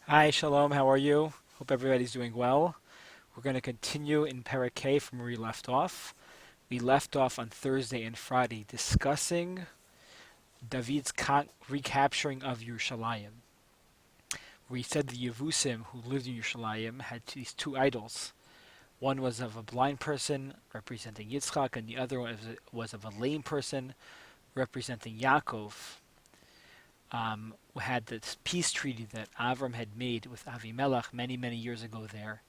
Hi, Shalom, how are you? Hope everybody's doing well. We're going to continue in Perek Hay from where we left off. We left off on Thursday and Friday discussing David's recapturing of Yerushalayim. We said the Yevusim who lived in Yerushalayim had these two idols. One was of a blind person representing Yitzchak, and the other was of a lame person representing Yaakov. We had this peace treaty that Avram had made with Avimelech many, many years ago there.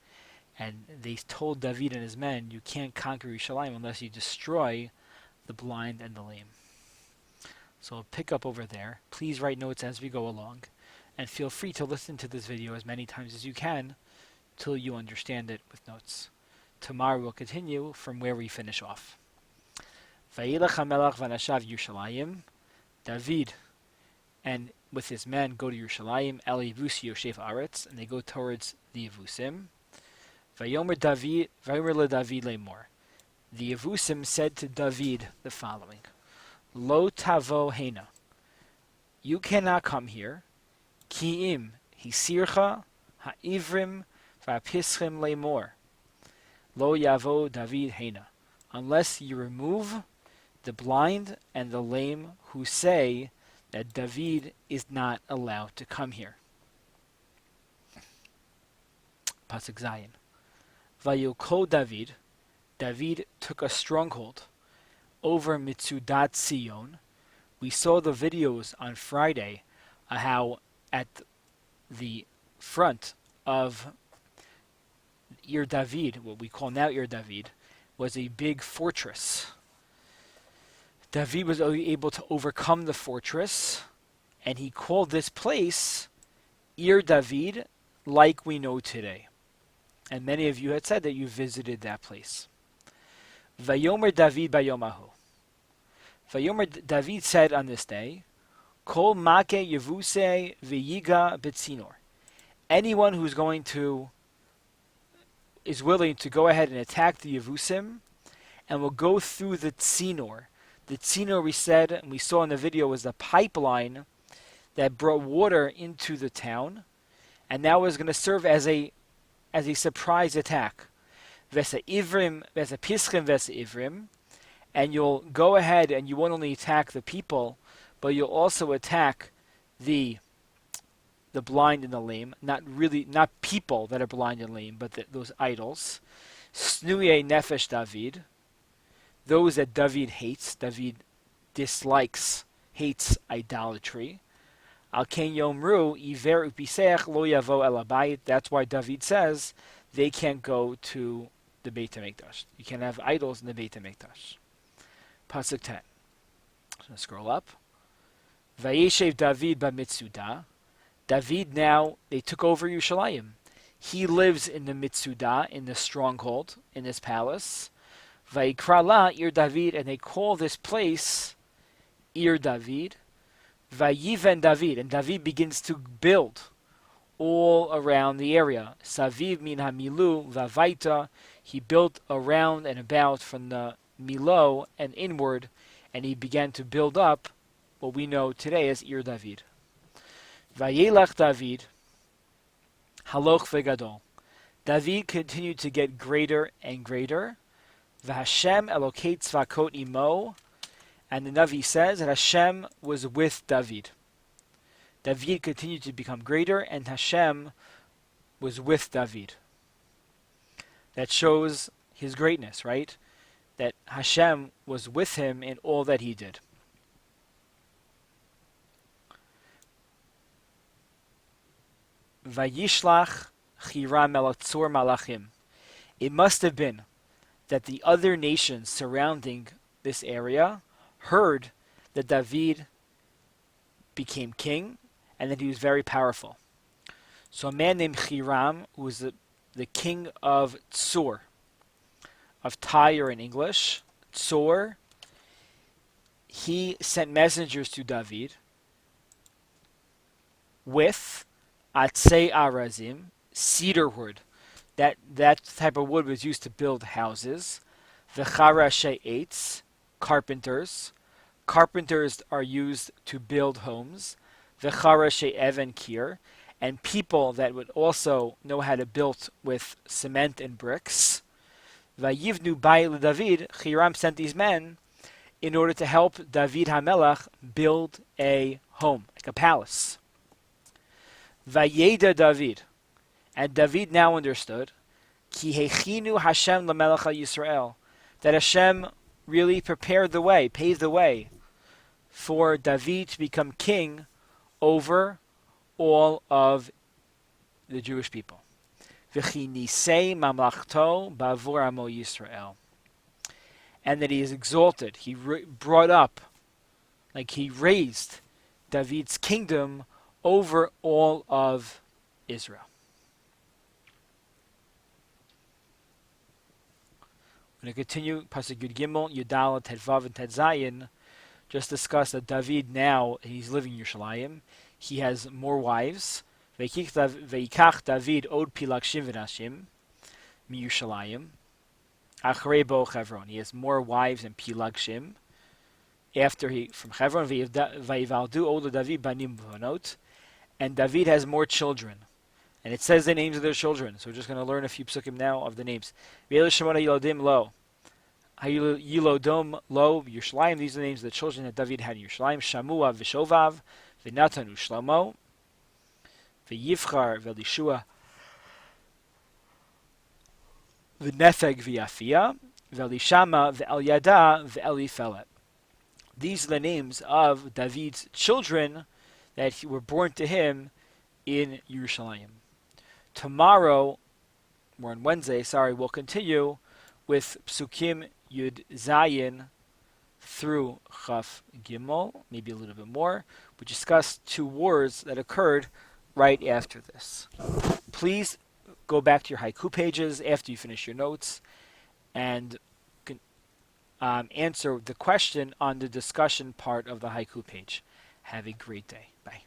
And they told David and his men, you can't conquer Yerushalayim unless you destroy the blind and the lame. So we'll pick up over there. Please write notes as we go along. And feel free to listen to this video as many times as you can till you understand it with notes. Tomorrow we'll continue from where we finish off. Vayelech HaMelech v'anashav Yerushalayim. David and with his men go to Yerushalayim, El Yevusi Yoshev Aretz, and they go towards the Yevusim. Vayomer le-David lemor. The Yevusim said to David the following: Lo tavo hena. You cannot come here. Ki im hisircha ha'ivrim va'pischim lemor. Lo yavo David hena. Unless you remove the blind and the lame who say that David is not allowed to come here. Pasuk Zayin. Vayoko David. David took a stronghold over Mitzudat Sion. We saw the videos on Friday how at the front of Ir David, what we call now Ir David, was a big fortress. David was able to overcome the fortress, and he called this place Ir David, like we know today. And many of you had said that you visited that place. Vayomer David bayomahu. Vayomer David said on this day, Kol make yevuse v'yiga betzinor. Anyone who's is willing to go ahead and attack the Yevusim and will go through the tzinor. The tzinor, we said, and we saw in the video, was the pipeline that brought water into the town, and that was going to serve as a surprise attack. Vesa ivrim, vesa pischim, vesa ivrim, and you'll go ahead and you won't only attack the people, but you'll also attack the blind and the lame. Not people that are blind and lame, but those idols. Snuye nefesh David. Those that David hates, David dislikes, hates idolatry. Al ken yomru iver upisech lo yavo el habayit. That's why David says they can't go to the Beit HaMikdash. You can't have idols in the Beit HaMikdash. Pasuk 10. So scroll up. Vayeshev David b'mitzudah. David now, they took over Yerushalayim. He lives in the mitzudah, in the stronghold, in this palace. Vayikra la Ir David, and they call this place Ir David. Vayiven David, and David begins to build all around the area. Saviv min hamilu vavaita, he built around and about from the Milo and inward, and he began to build up what we know today as Ir David. Vayelach David, haloch vegadol. David continued to get greater and greater. V'Hashem Elokei Tzvakot imo, and the Navi says that Hashem was with David. David continued to become greater, and Hashem was with David. That shows his greatness, right? That Hashem was with him in all that he did. Vayishlach Chiram Elatzor Malachim. It must have been that the other nations surrounding this area heard that David became king and that he was very powerful. So a man named Hiram, who was the king of Tsur, of Tyre in English, Tsur, he sent messengers to David with Atzei Arazim, cedar wood. That type of wood was used to build houses. V'charashei eitz, carpenters. Carpenters are used to build homes. V'charashei even kir, and people that would also know how to build with cement and bricks. Vayivnu Bayil David, Hiram sent these men in order to help David HaMelech build a home, like a palace. Vayeda David, and David now understood, Ki hechinu Hashem lamelech Yisrael, that Hashem really prepared the way, paved the way for David to become king over all of the Jewish people. V'chi nisei mamlachto bavur amo Yisrael, and that he is exalted. He brought up, like he raised David's kingdom over all of Israel. We're going to continue. Pasuk Yud Gimel, Yudal, Tedvav, and Tedzayin. Just discussed that David now, he's living in Yerushalayim. He has more wives. Veikach David od pilakshim v'nashim mi Yerushalayim. Achrei bo Chevron. He has more wives and pilagshim. After he, from Chevron, vayivaldu od David banim v'vanot. And David has more children. And it says the names of their children. So we're just going to learn a few psukim now of the names. Ve'elu shemona yilodim lo. Yilodom lo Yerushalayim. These are the names of the children that David had in Yerushalayim. Shamua v'shovav v'natan u'shlomo v'yivchar v'elishua v'nefeg v'yafia v'elishama v'elyada v'eliphelet. These are the names of David's children that were born to him in Yerushalayim. Tomorrow, or on Wednesday, we'll continue with Psukim Yud Zayin through Chaf Gimel, maybe a little bit more. We discussed two wars that occurred right after this. Please go back to your haiku pages after you finish your notes and answer the question on the discussion part of the haiku page. Have a great day. Bye.